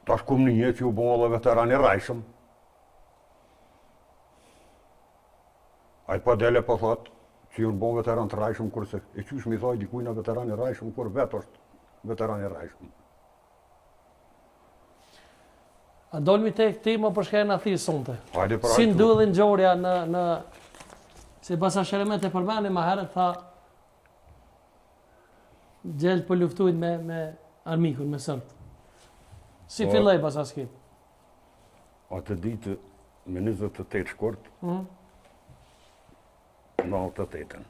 Tash kum një që u bo edhe veteran I rajshëm. A I pa dele po thot, që ju bo veteran të rajshëm, kurse e qysh mi thoj dikujna veteran I rajshëm, kur vetë është veteran I rajshëm. A dolmi te këti më përshkaj në thirë sonte. Hajde pra Si ndodhin ngjarja në se basa Sheremet e përmeni ma herët tha gjelë për luftujnë me armikun, me sërt. Si filloj basa s'ki? Atë ditë me 28 shkurt, në 98-ën.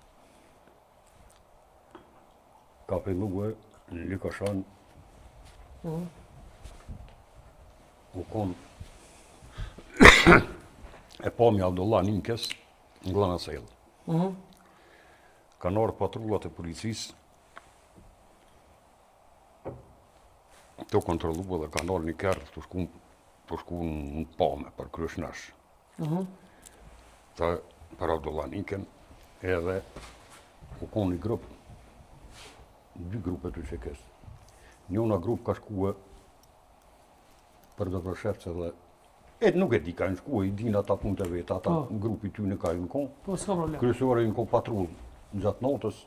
Ka filluar në Likoshan, u kon e pami Abdullah Ninkes në Glana Sejlë. Kanë orë patrullat e policisë të kontrollu dhe kanë orë një kërë të shku në pame për kryeshnash. Ta për Abdullah Ninken edhe u kon një grup, dy grupe të qekes. Njona grup ka shkue për dhe për shefce dhe nuk e di ka në shkue, I din ata punë të veta, ata grupi ty në ka në kon. Po, s'ka problem. Kryesore në kon patrull gjatë notës.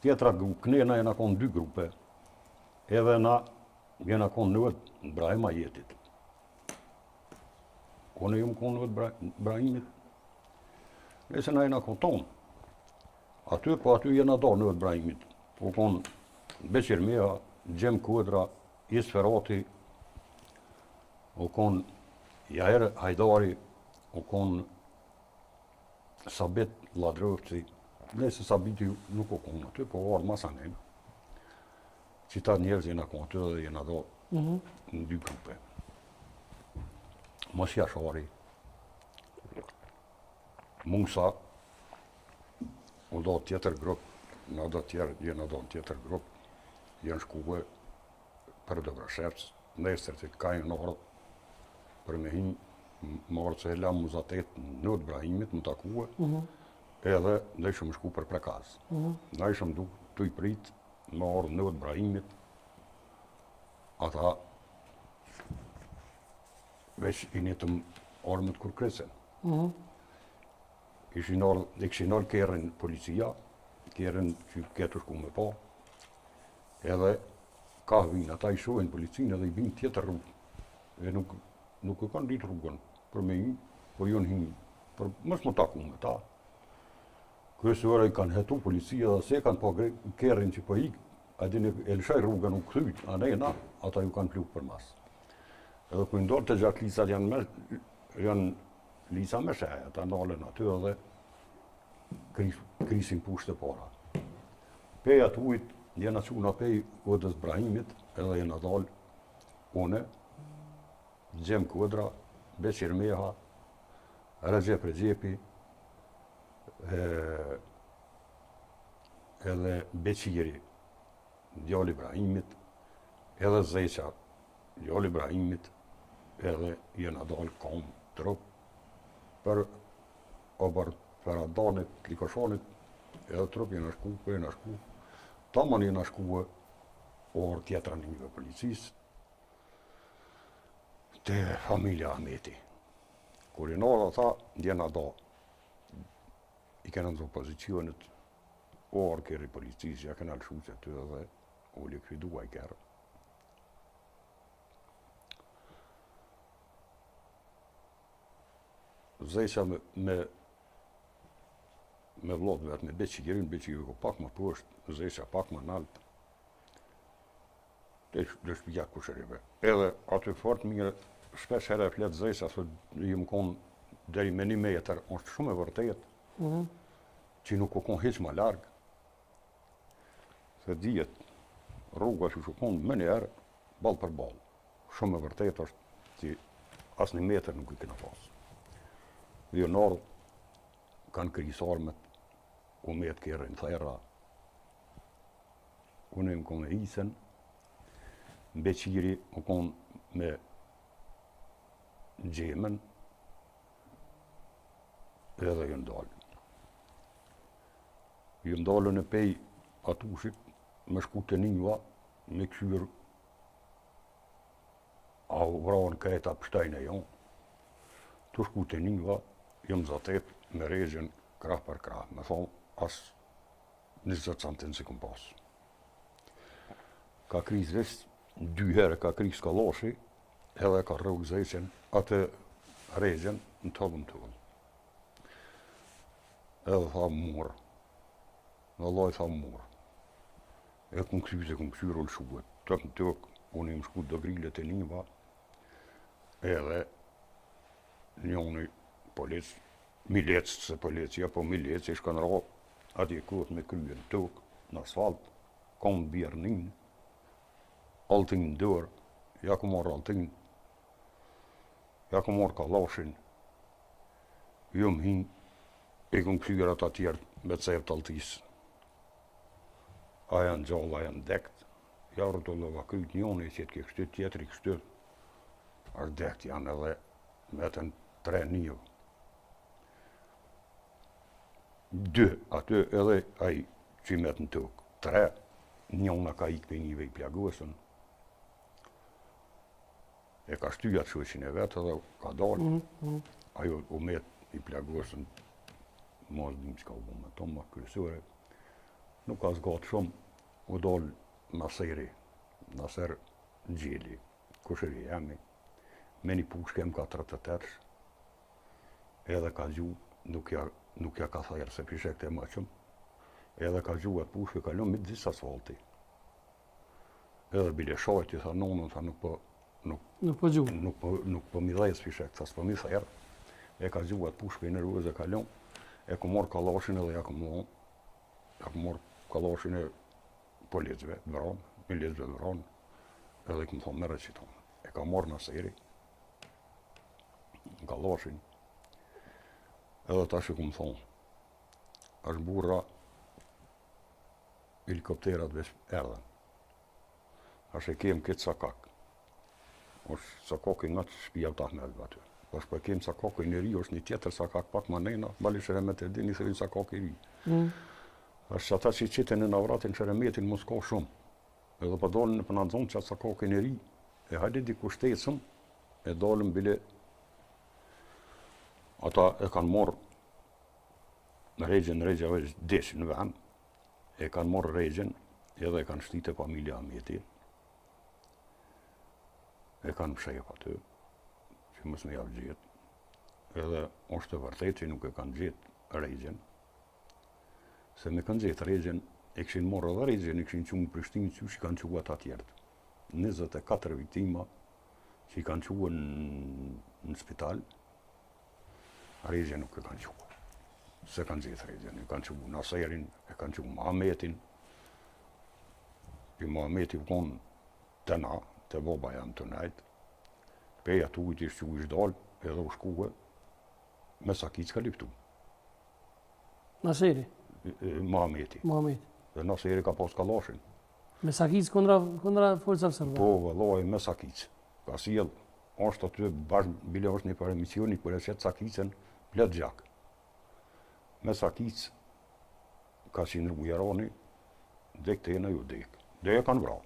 Tjetra grup, kënena jena kon dy grupe. Edhe na jena kon nëvet Brahima jetit. Kone jëmë kon nëvet Brahimit. Nëse na jena kon tonë. Aty jena do nëvet Brahimit. Po kon Beqir Meha, Gjem Kodra, Isferati, o kon Jaher Hajdari, o kon Sabit Ladrövci. Nëse Sabiti nuk o kon aty, po orë masanin. Qita njerëz jena kon aty dhe jena do në dy grupe. Mos Jashari, Musa, u do tjetër grup, në do tjerë jena do në tjetër grup, jenë shkuve për Dobrashevc, nesër që kajnë në orë për me hinë, më orë që hela muzatet në Brahimit, më takue, edhe në ishëm shku për prekaz. Në ishëm du të I prit, më orë në Brahimit, ata veç I netëm orë më të kurkresen. I kishin orë kërën policia, kërën që ketë shku me pa, edhe ka vinë, ata I shohin policinë edhe I vinë tjetër rrugë. E nuk e kanë ditë rrugën për me hinë, po jonë hinë, për mos më taku me ta. Kryesore I kanë hetu policia dhe se kanë pa kërën që po hikë, a dini e lëshaj rrugën u këthyt, a nejna, ata ju kanë plukë për mas. Edhe ku ndorë të gjatë lisat janë lisa me shaj, ata ndalen aty edhe krisin pushtë e para. Peja të ujt, jena quna pej Odës Brahimit, edhe jena dalë une, Gjem Kodra, Beqir Meha, Recep Recepi, edhe Beqiri, djalli Brahimit, edhe Zeqa, djalli Brahimit, edhe jena dalë kom trup për Adanit, Likoshanit, edhe trup jena shku, taman jena shku orë tjetra njëve policisë, te familja Ahmeti. Kur I nora tha, jena da, I kena në pozicionet, orë kërë I policisë, ja kena lëshu që të edhe u likvidua I kërë. Zeqa me vlot vetë, me Beqirin ko pak më poshtë, Zeqa pak më naltë. Dhe shpija kushërive. Edhe aty fort mirë, shpesh herë e fletë Zeqa, se jëmë konë deri me 1 metër, është shumë e vërtet, që nuk o konë heq ma largë. Se dijet, rruga që shukon më njerë, balë për balë. Shumë e vërtet është që asë 1 metër nuk I kena pasë. Dhe në ardhë, kanë krisarmet, u metë kërën thera, unë më konë e isen, Beqiri u konë me Gjemen, edhe jë ndalë. Jë ndalë në pej atushit, me shku të njëva, me këshyrë vrarën kreta pështajnë e jonë, të shku të Niva, jëmë zatet me regjen krah për krah, me thonë as 20 centim si këm pasë. Ka kriz vist, 2 herë ka kriz kalashi, edhe ka rrugë zeqen atë regjen në tëllën tëllën. Edhe tha murë, në Allah tha murë. E këm kësyre ullë shuët, tëk në tëk, unë im shku do grillet e Niva, edhe njoni polic, milec, se policia, po milec, ishka në ra, atje kohët me kryen tëk, në asfalt, kom bjernin, altin në dërë, ja ku marrë altin, ja ku marrë kalashin, jëm hin, e këm kësyre atë atjerë me të sejtë altisë. A janë gjallë, a janë dekt, jarë të lova kryt njoni, që ke kështyt, tjetëri kështyt, është dekt janë edhe metën 3 njëvë. 2, aty edhe ai që i metën tëk, 3, njona ka ikë për njëve i plagosën, e ka shtyja të shoqin e vetë edhe ka dalë, ajo u met i plagosën, mos dim që ka u me tonë ma kryesore, nuk ka zgatë shumë, u dalë Naseri, Naser Gjeli, kushëri jemi, me një pushke M48, edhe ka gju, nuk ja ka thajrë se pishek të maqëm, edhe ka gju atë pushke, ka lëmë midis asfalti. Edhe bile shajti, tha nonën, tha nuk po mi dhejës pishek, tha s'po mi thajrë, e ka gju atë pushke në rrugës e ka lëmë, e ku morë kalashin edhe ja ku morë kalashin e policëve të vranë, milicëve të vranë, edhe i këmë thonë merë që tonë. E ka morë Naseri, kalashin, edhe tash e këmë thonë, është burra, helikopterat vesh erdhen. Ashtë e kemë këtë sakak. është sakakin nga të shpija të Ahmedve aty. Ashtë për kemë sakakin e ri, është një tjetër sakak pak ma nena, bali Sheremet e dini, thërin sakak i ri. Ashtë ata që qitën e navratin Sheremetin mos ka shumë. Edhe për dalën për në zonë që atë sakakin e ri, e hajde diku shtetësëm, e dalën bile, ata e kanë morë regjen desh në vend, e kanë morë regjen, edhe e kanë shtite familja Ahmeti, e kanë mshep aty, që mos me javë gjetë, edhe është të vërtet që nuk e kanë gjetë regjen, se me kanë gjetë regjen, e këshin morë edhe regjen, e këshin qunë në Prishtinë që i kanë quat atjertë. 24 viktima që i kanë quën në spital, regjen nuk e kanë quë. Se kanë gjetë regjen, e kanë quë Naserin, e kanë quë Muhametin, i Muhameti u konë të na, të baba jam të najtë, peja të ujtë ishtë që u ishtë dalë, edhe u shkuhe, me Sakic ka liptu. Naseri? Muhameti. Dhe Naseri ka pas kalashin. Me Sakic kundra forca sërbe? Po, vëllaj, me Sakic. Ka sjell, është aty bashkë, bile është një për emisioni, për e shetë Sakicën, plet gjak. Me Sakic, ka si në Ujarani, dek të e në ju dek. Dhe e kanë vra.